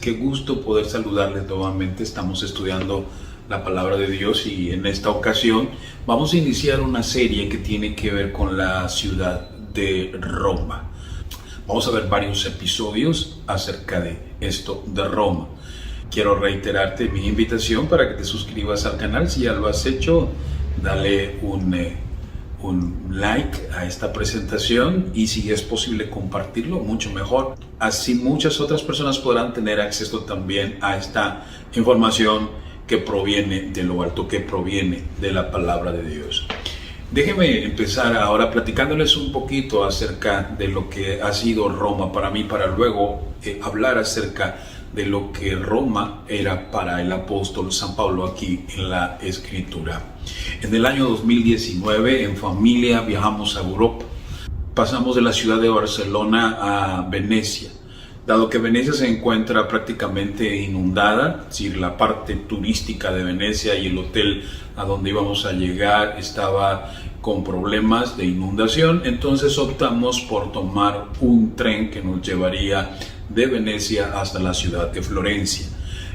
Qué gusto poder saludarles nuevamente. Estamos estudiando la palabra de Dios y en esta ocasión vamos a iniciar una serie que tiene que ver con la ciudad de Roma. Vamos a ver varios episodios acerca de esto de Roma. Quiero reiterarte mi invitación para que te suscribas al canal. Si ya lo has hecho, dale un like a esta presentación y si es posible compartirlo, mucho mejor. Así muchas otras personas podrán tener acceso también a esta información que proviene de lo alto, que proviene de la palabra de Dios. Déjenme empezar ahora platicándoles un poquito acerca de lo que ha sido Roma para mí, para luego hablar acerca de lo que Roma era para el apóstol San Pablo aquí en la Escritura. En el año 2019, en familia, viajamos a Europa. Pasamos de la ciudad de Barcelona a Venecia. Dado que Venecia se encuentra prácticamente inundada, es decir, la parte turística de Venecia y el hotel a donde íbamos a llegar estaba con problemas de inundación, entonces optamos por tomar un tren que nos llevaría de Venecia hasta la ciudad de Florencia,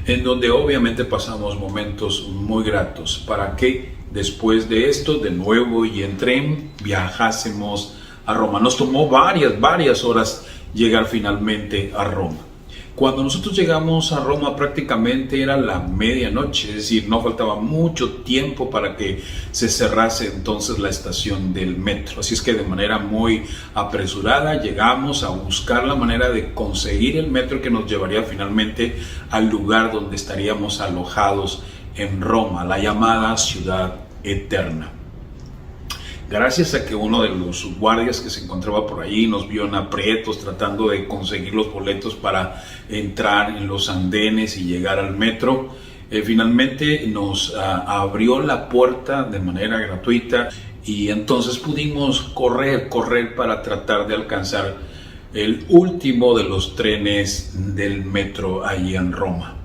en donde obviamente pasamos momentos muy gratos para que después de esto de nuevo y en tren viajásemos a Roma. Nos tomó varias horas llegar finalmente a Roma. Cuando nosotros llegamos a Roma prácticamente era la medianoche, es decir, no faltaba mucho tiempo para que se cerrase entonces la estación del metro. Así es que de manera muy apresurada llegamos a buscar la manera de conseguir el metro que nos llevaría finalmente al lugar donde estaríamos alojados en Roma, la llamada Ciudad Eterna. Gracias a que uno de los guardias que se encontraba por ahí nos vio en aprietos tratando de conseguir los boletos para entrar en los andenes y llegar al metro, finalmente nos abrió la puerta de manera gratuita y entonces pudimos correr para tratar de alcanzar el último de los trenes del metro allí en Roma.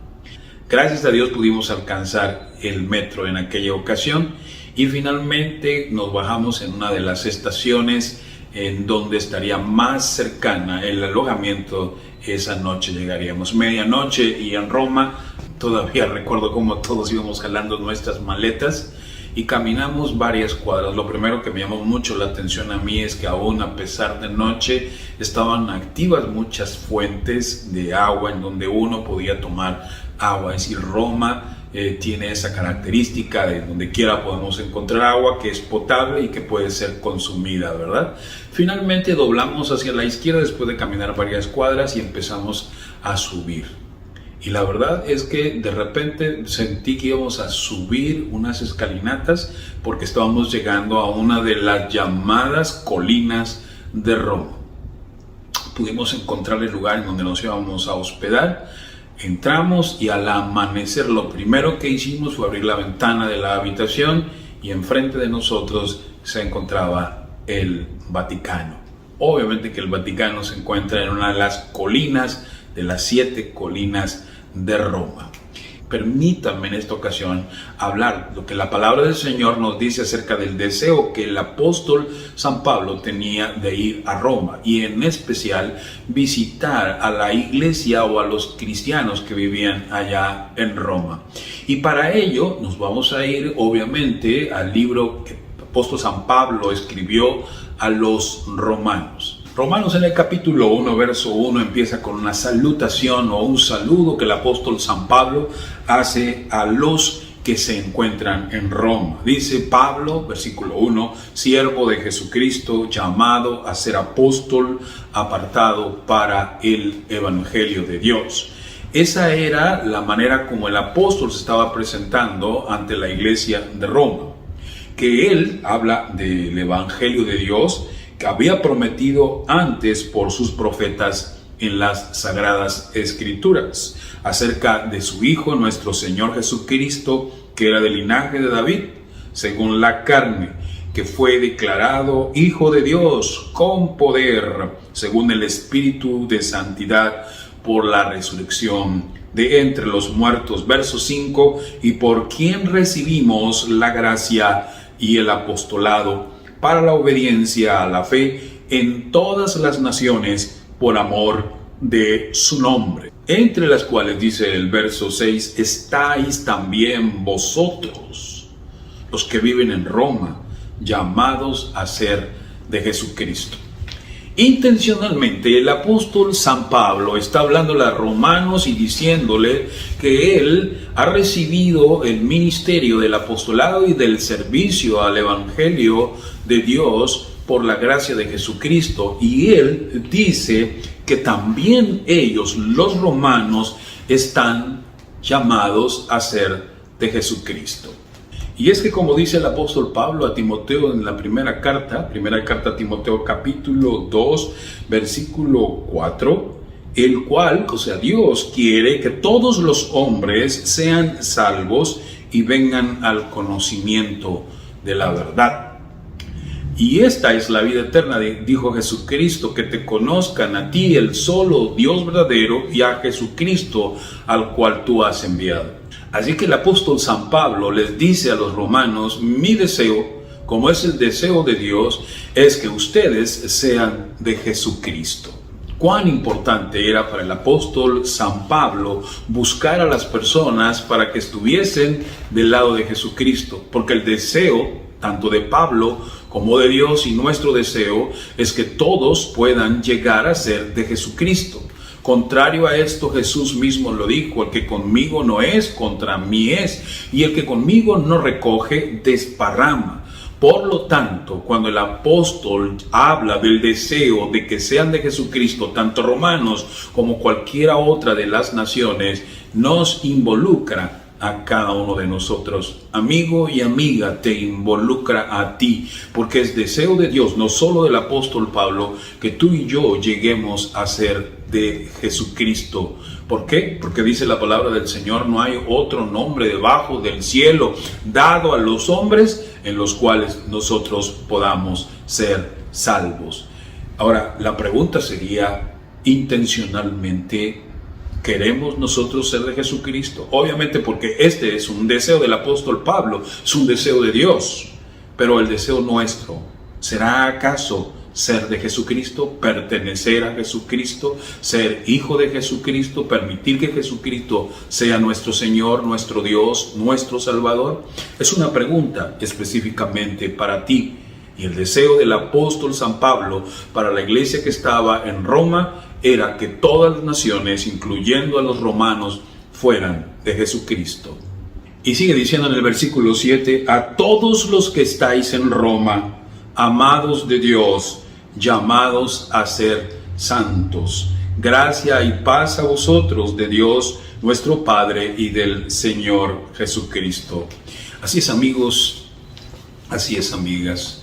Gracias a Dios pudimos alcanzar el metro en aquella ocasión y finalmente nos bajamos en una de las estaciones en donde estaría más cercana el alojamiento. Esa noche llegaríamos medianoche y en Roma todavía recuerdo cómo todos íbamos jalando nuestras maletas y caminamos varias cuadras. Lo primero que me llamó mucho la atención a mí es que aún a pesar de noche estaban activas muchas fuentes de agua en donde uno podía tomar agua. Es decir, Roma tiene esa característica de donde quiera podemos encontrar agua que es potable y que puede ser consumida, ¿verdad? Finalmente doblamos hacia la izquierda después de caminar varias cuadras y empezamos a subir. Y la verdad es que de repente sentí que íbamos a subir unas escalinatas porque estábamos llegando a una de las llamadas colinas de Roma. Pudimos encontrar el lugar en donde nos íbamos a hospedar. Entramos y al amanecer lo primero que hicimos fue abrir la ventana de la habitación y enfrente de nosotros se encontraba el Vaticano. Obviamente que el Vaticano se encuentra en una de las colinas, de las 7 colinas de Roma. Permítanme en esta ocasión hablar lo que la palabra del Señor nos dice acerca del deseo que el apóstol San Pablo tenía de ir a Roma y en especial visitar a la iglesia o a los cristianos que vivían allá en Roma. Y para ello nos vamos a ir obviamente al libro que el apóstol San Pablo escribió a los romanos. Romanos en el capítulo 1, verso 1 empieza con una salutación o un saludo que el apóstol San Pablo hace a los que se encuentran en Roma. Dice Pablo, versículo 1, siervo de Jesucristo, llamado a ser apóstol, apartado para el evangelio de Dios. Esa era la manera como el apóstol se estaba presentando ante la iglesia de Roma, que él habla del evangelio de Dios que había prometido antes por sus profetas en las Sagradas Escrituras, acerca de su Hijo, nuestro Señor Jesucristo, que era del linaje de David, según la carne, que fue declarado Hijo de Dios con poder, según el Espíritu de Santidad, por la resurrección de entre los muertos. Verso 5, y por quien recibimos la gracia y el apostolado, para la obediencia a la fe en todas las naciones por amor de su nombre. entre las cuales, dice el verso 6, estáis también vosotros, los que viven en Roma, llamados a ser de Jesucristo. Intencionalmente el apóstol San Pablo está hablando a romanos y diciéndole que él ha recibido el ministerio del apostolado y del servicio al evangelio de Dios por la gracia de Jesucristo, y él dice que también ellos, los romanos, están llamados a ser de Jesucristo. Y es que, como dice el apóstol Pablo a Timoteo en la primera carta a Timoteo capítulo 2, versículo 4, el cual, o sea, Dios quiere que todos los hombres sean salvos y vengan al conocimiento de la verdad. Y esta es la vida eterna, dijo Jesucristo, que te conozcan a ti, el solo Dios verdadero, y a Jesucristo al cual tú has enviado. Así que el apóstol San Pablo les dice a los romanos: mi deseo, como es el deseo de Dios, es que ustedes sean de Jesucristo. Cuán importante era para el apóstol San Pablo buscar a las personas para que estuviesen del lado de Jesucristo, porque el deseo tanto de Pablo como de Dios y nuestro deseo es que todos puedan llegar a ser de Jesucristo. Contrario a esto, Jesús mismo lo dijo: el que conmigo no es, contra mí es, y el que conmigo no recoge, desparrama. Por lo tanto, cuando el apóstol habla del deseo de que sean de Jesucristo, tanto romanos como cualquiera otra de las naciones, nos involucra a cada uno de nosotros. Amigo y amiga, te involucra a ti, porque es deseo de Dios, no solo del apóstol Pablo, que tú y yo lleguemos a ser de Jesucristo. ¿Por qué? Porque dice la palabra del Señor: no hay otro nombre debajo del cielo dado a los hombres en los cuales nosotros podamos ser salvos. Ahora, la pregunta sería: intencionalmente, ¿queremos nosotros ser de Jesucristo? Obviamente, porque este es un deseo del apóstol Pablo, es un deseo de Dios. Pero el deseo nuestro, ¿será acaso ser de Jesucristo, pertenecer a Jesucristo, ser hijo de Jesucristo, permitir que Jesucristo sea nuestro Señor, nuestro Dios, nuestro Salvador? Es una pregunta específicamente para ti. Y el deseo del apóstol San Pablo para la iglesia que estaba en Roma era que todas las naciones, incluyendo a los romanos, fueran de Jesucristo. Y sigue diciendo en el versículo 7: a todos los que estáis en Roma, amados de Dios, llamados a ser santos. Gracia y paz a vosotros de Dios nuestro Padre y del Señor Jesucristo. Así es, amigos, así es, amigas.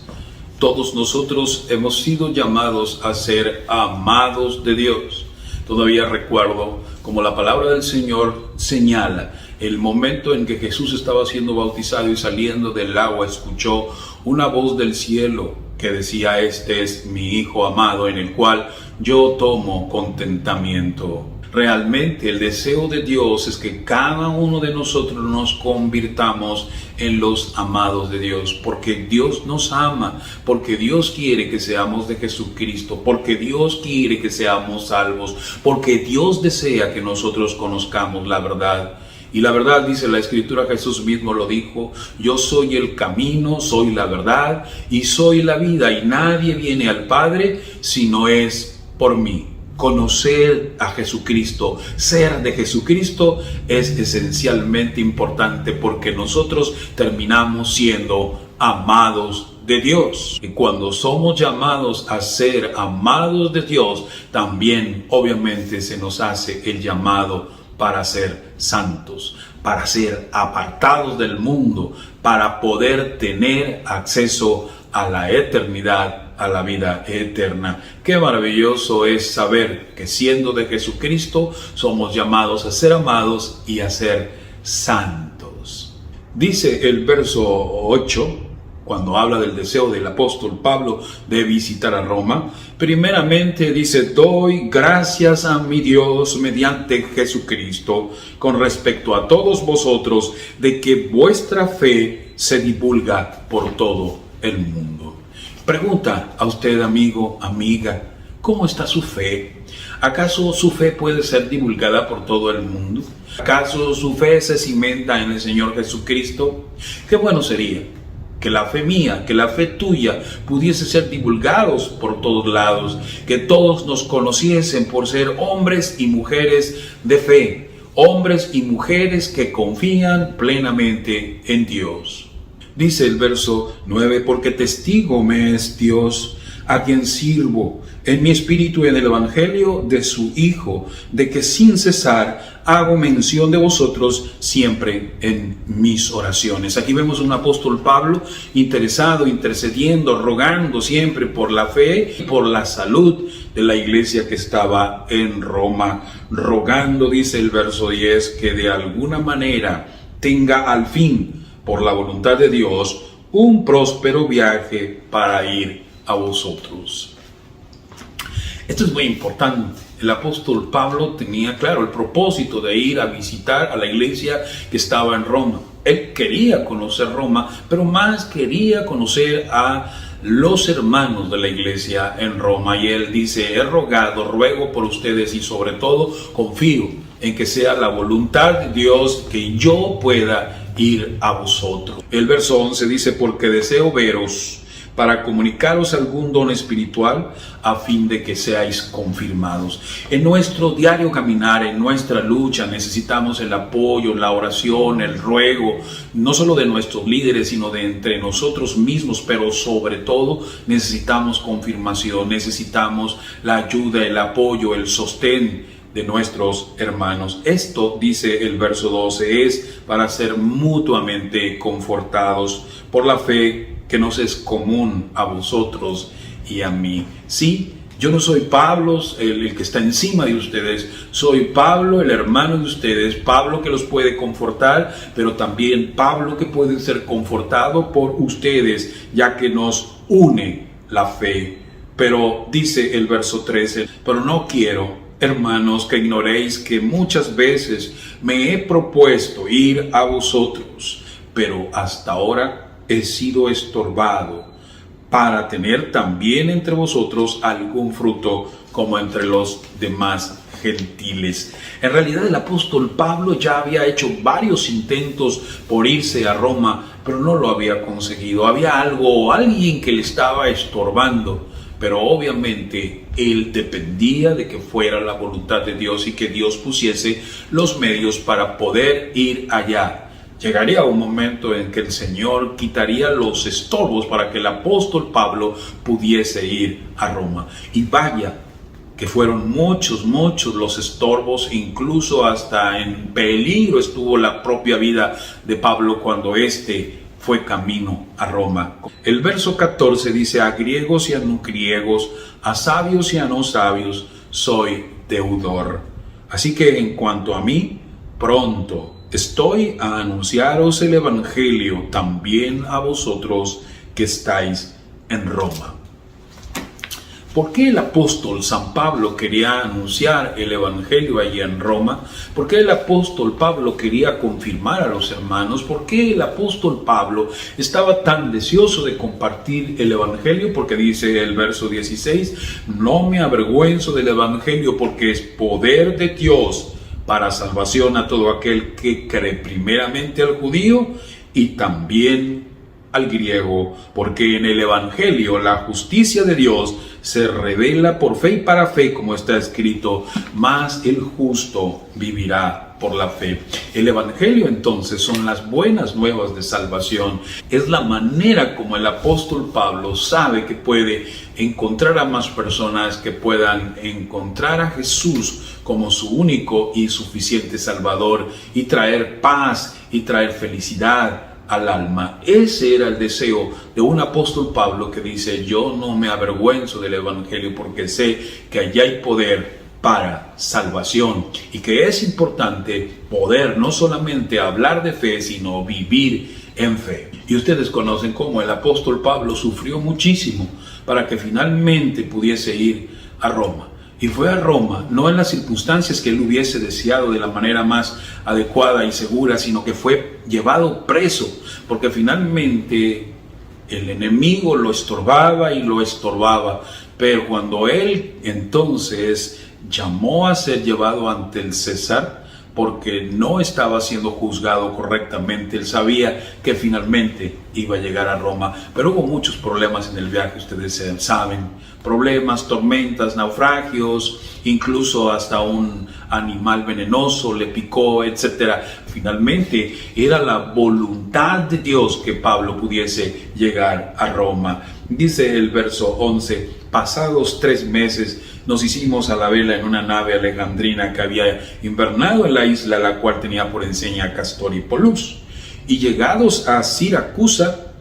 Todos nosotros hemos sido llamados a ser amados de Dios. Todavía recuerdo como la palabra del Señor señala el momento en que Jesús estaba siendo bautizado y saliendo del agua escuchó una voz del cielo que decía: este es mi Hijo amado, en el cual yo tomo contentamiento. Realmente el deseo de Dios es que cada uno de nosotros nos convirtamos en los amados de Dios, porque Dios nos ama, porque Dios quiere que seamos de Jesucristo, porque Dios quiere que seamos salvos, porque Dios desea que nosotros conozcamos la verdad. Y la verdad, dice la Escritura, Jesús mismo lo dijo: yo soy el camino, soy la verdad y soy la vida, y nadie viene al Padre si no es por mí. Conocer a Jesucristo, ser de Jesucristo es esencialmente importante, porque nosotros terminamos siendo amados de Dios. Y cuando somos llamados a ser amados de Dios, también obviamente se nos hace el llamado para ser santos, para ser apartados del mundo, para poder tener acceso a la eternidad, a la vida eterna. Qué maravilloso es saber que siendo de Jesucristo somos llamados a ser amados y a ser santos. Dice el verso 8, cuando habla del deseo del apóstol Pablo de visitar a Roma, primeramente dice: doy gracias a mi Dios mediante Jesucristo con respecto a todos vosotros, de que vuestra fe se divulga por todo el mundo. Pregunta a usted, amigo, amiga: ¿cómo está su fe? ¿Acaso su fe puede ser divulgada por todo el mundo? ¿Acaso su fe se cimenta en el Señor Jesucristo? Qué bueno sería que la fe mía, que la fe tuya pudiese ser divulgados por todos lados, que todos nos conociesen por ser hombres y mujeres de fe, hombres y mujeres que confían plenamente en Dios. Dice el verso 9, porque testigo me es Dios, a quien sirvo en mi espíritu y en el evangelio de su Hijo, de que sin cesar hago mención de vosotros siempre en mis oraciones. Aquí vemos a un apóstol Pablo interesado, intercediendo, rogando siempre por la fe y por la salud de la iglesia que estaba en Roma, rogando, dice el verso 10, que de alguna manera tenga al fin, por la voluntad de Dios, un próspero viaje para ir a vosotros. Esto es muy importante. El apóstol Pablo tenía claro el propósito de ir a visitar a la iglesia que estaba en Roma. Él quería conocer Roma, pero más quería conocer a los hermanos de la iglesia en Roma. Y él dice, he rogado, ruego por ustedes y sobre todo confío en que sea la voluntad de Dios que yo pueda ir a vosotros. El verso 11 dice, porque deseo veros para comunicaros algún don espiritual a fin de que seáis confirmados. En nuestro diario caminar, en nuestra lucha, necesitamos el apoyo, la oración, el ruego, no solo de nuestros líderes, sino de entre nosotros mismos, pero sobre todo necesitamos confirmación, necesitamos la ayuda, el apoyo, el sostén de nuestros hermanos. Esto, dice el verso 12, es para ser mutuamente confortados por la fe que nos es común a vosotros y a mí. Sí, yo no soy Pablo, el que está encima de ustedes, soy Pablo, el hermano de ustedes, Pablo que los puede confortar, pero también Pablo que puede ser confortado por ustedes, ya que nos une la fe. Pero dice el verso 13, pero no quiero, hermanos, que ignoréis que muchas veces me he propuesto ir a vosotros, pero hasta ahora he sido estorbado para tener también entre vosotros algún fruto como entre los demás gentiles. En realidad el apóstol Pablo ya había hecho varios intentos por irse a Roma, pero no lo había conseguido. Había alguien que le estaba estorbando, pero obviamente él dependía de que fuera la voluntad de Dios y que Dios pusiese los medios para poder ir allá. Llegaría un momento en que el Señor quitaría los estorbos para que el apóstol Pablo pudiese ir a Roma. Y vaya que fueron muchos los estorbos, incluso hasta en peligro estuvo la propia vida de Pablo cuando éste fue camino a Roma. El verso 14 dice, a griegos y a no griegos, a sabios y a no sabios, soy deudor. Así que en cuanto a mí, pronto estoy a anunciaros el evangelio también a vosotros que estáis en Roma. ¿Por qué el apóstol San Pablo quería anunciar el evangelio allí en Roma? ¿Por qué el apóstol Pablo quería confirmar a los hermanos? ¿Por qué el apóstol Pablo estaba tan deseoso de compartir el evangelio? Porque dice el verso 16, no me avergüenzo del evangelio porque es poder de Dios para salvación a todo aquel que cree, primeramente al judío y también al griego, porque en el evangelio la justicia de Dios se revela por fe y para fe, como está escrito, mas el justo vivirá por la fe. El evangelio entonces son las buenas nuevas de salvación. Es la manera como el apóstol Pablo sabe que puede encontrar a más personas que puedan encontrar a Jesús como su único y suficiente Salvador y traer paz y traer felicidad al alma. Ese era el deseo de un apóstol Pablo que dice, yo no me avergüenzo del evangelio porque sé que allá hay poder para salvación y que es importante poder no solamente hablar de fe, sino vivir en fe. Y ustedes conocen cómo el apóstol Pablo sufrió muchísimo para que finalmente pudiese ir a Roma. Y fue a Roma, no en las circunstancias que él hubiese deseado de la manera más adecuada y segura, sino que fue llevado preso, porque finalmente el enemigo lo estorbaba y lo estorbaba. Pero cuando él entonces llamó a ser llevado ante el César porque no estaba siendo juzgado correctamente. Él sabía que finalmente iba a llegar a Roma, pero hubo muchos problemas en el viaje, ustedes saben, problemas, tormentas, naufragios, incluso hasta un animal venenoso le picó, etc. Finalmente era la voluntad de Dios que Pablo pudiese llegar a Roma. Dice el verso 11, pasados 3 meses nos hicimos a la vela en una nave alejandrina que había invernado en la isla, la cual tenía por enseña Castor y Polux. Y llegados a Siracusa,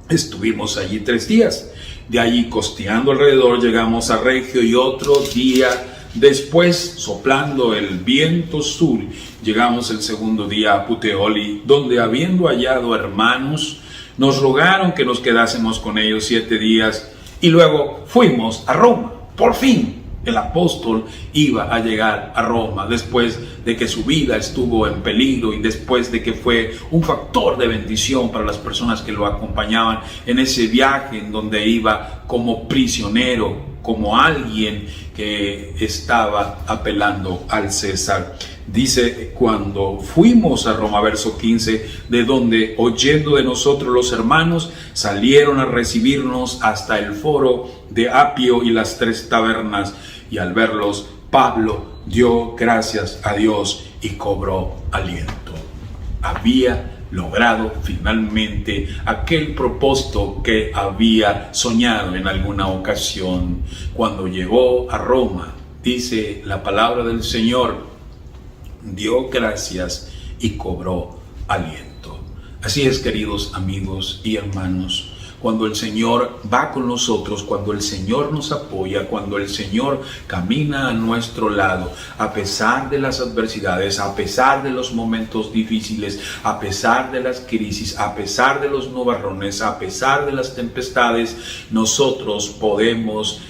estuvimos allí 3 días. De allí, costeando alrededor, llegamos a Regio, y otro día después, soplando el viento sur, llegamos el segundo día a Puteoli, donde, habiendo hallado hermanos, nos rogaron que nos quedásemos con ellos 7 días, y luego fuimos a Roma. Por fin el apóstol iba a llegar a Roma, después de que su vida estuvo en peligro y después de que fue un factor de bendición para las personas que lo acompañaban en ese viaje, en donde iba como prisionero, como alguien que estaba apelando al César. Dice, cuando fuimos a Roma, verso 15, de donde, oyendo de nosotros los hermanos, salieron a recibirnos hasta el foro de Apio y las 3 tabernas, y al verlos, Pablo dio gracias a Dios y cobró aliento. Había logrado finalmente aquel propósito que había soñado en alguna ocasión. Cuando llegó a Roma, dice la palabra del Señor, dio gracias y cobró aliento. Así es, queridos amigos y hermanos, cuando el Señor va con nosotros, cuando el Señor nos apoya, cuando el Señor camina a nuestro lado, a pesar de las adversidades, a pesar de los momentos difíciles, a pesar de las crisis, a pesar de los nubarrones, a pesar de las tempestades, nosotros podemos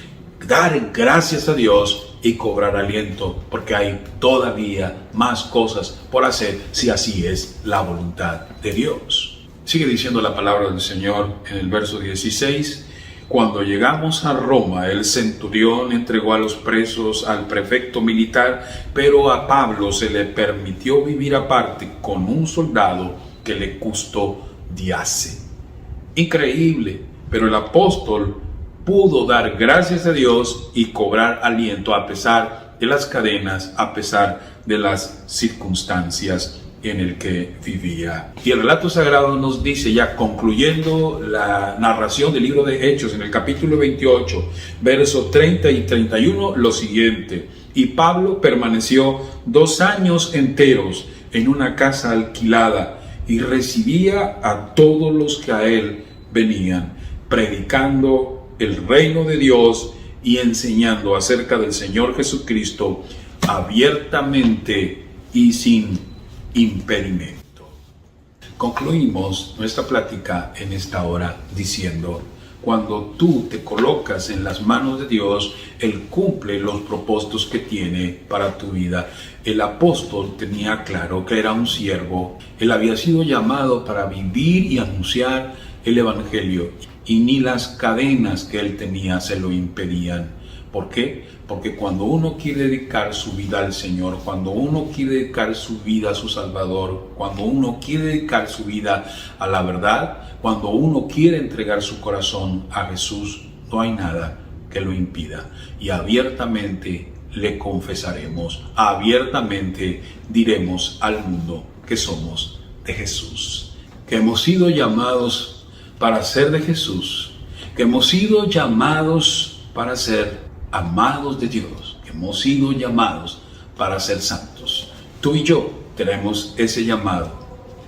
dar gracias a Dios y cobrar aliento, porque hay todavía más cosas por hacer si así es la voluntad de Dios. Sigue diciendo la palabra del Señor en el verso 16. Cuando llegamos a Roma, el centurión entregó a los presos al prefecto militar, pero a Pablo se le permitió vivir aparte con un soldado que le custodiase. Increíble, pero el apóstol pudo dar gracias a Dios y cobrar aliento a pesar de las cadenas, a pesar de las circunstancias en el que vivía. Y el relato sagrado nos dice, ya concluyendo la narración del libro de Hechos, en el capítulo 28, versos 30 y 31, lo siguiente: y Pablo permaneció 2 años enteros en una casa alquilada y recibía a todos los que a él venían, predicando el reino de Dios y enseñando acerca del Señor Jesucristo abiertamente y sin impedimento. Concluimos nuestra plática en esta hora diciendo, cuando tú te colocas en las manos de Dios, Él cumple los propósitos que tiene para tu vida. El apóstol tenía claro que era un siervo. Él había sido llamado para vivir y anunciar el Evangelio, y ni las cadenas que él tenía se lo impedían. ¿Por qué? Porque cuando uno quiere dedicar su vida al Señor, cuando uno quiere dedicar su vida a su Salvador, cuando uno quiere dedicar su vida a la verdad, cuando uno quiere entregar su corazón a Jesús, no hay nada que lo impida. Y abiertamente le confesaremos, abiertamente diremos al mundo que somos de Jesús, que hemos sido llamados para ser de Jesús, que hemos sido llamados para ser amados de Dios, que hemos sido llamados para ser santos. Tú y yo tenemos ese llamado.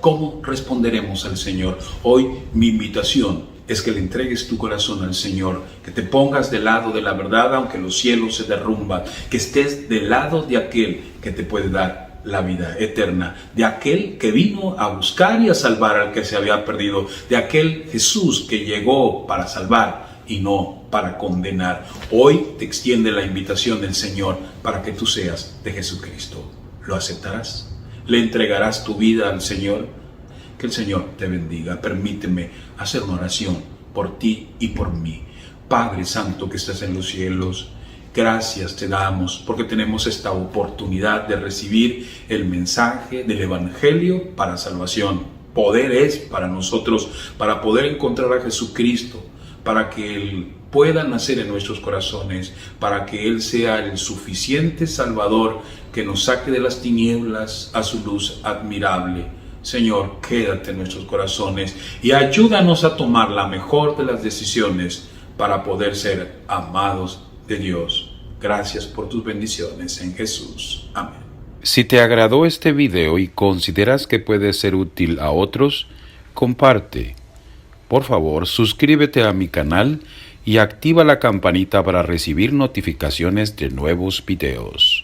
¿Cómo responderemos al Señor? Hoy mi invitación es que le entregues tu corazón al Señor, que te pongas del lado de la verdad aunque los cielos se derrumban, que estés del lado de aquel que te puede dar la vida eterna, de aquel que vino a buscar y a salvar al que se había perdido, de aquel Jesús que llegó para salvar y no para condenar. Hoy te extiende la invitación del Señor para que tú seas de Jesucristo. ¿Lo aceptarás? ¿Le entregarás tu vida al Señor? Que el Señor te bendiga. Permíteme hacer una oración por ti y por mí. Padre Santo que estás en los cielos, Gracias te damos porque tenemos esta oportunidad de recibir el mensaje del Evangelio para salvación. Poder es para nosotros, para poder encontrar a Jesucristo, para que Él pueda nacer en nuestros corazones, para que Él sea el suficiente Salvador que nos saque de las tinieblas a su luz admirable. Señor, quédate en nuestros corazones y ayúdanos a tomar la mejor de las decisiones para poder ser amados de Dios. Gracias por tus bendiciones en Jesús. Amén. Si te agradó este video y consideras que puede ser útil a otros, comparte. Por favor, suscríbete a mi canal y activa la campanita para recibir notificaciones de nuevos videos.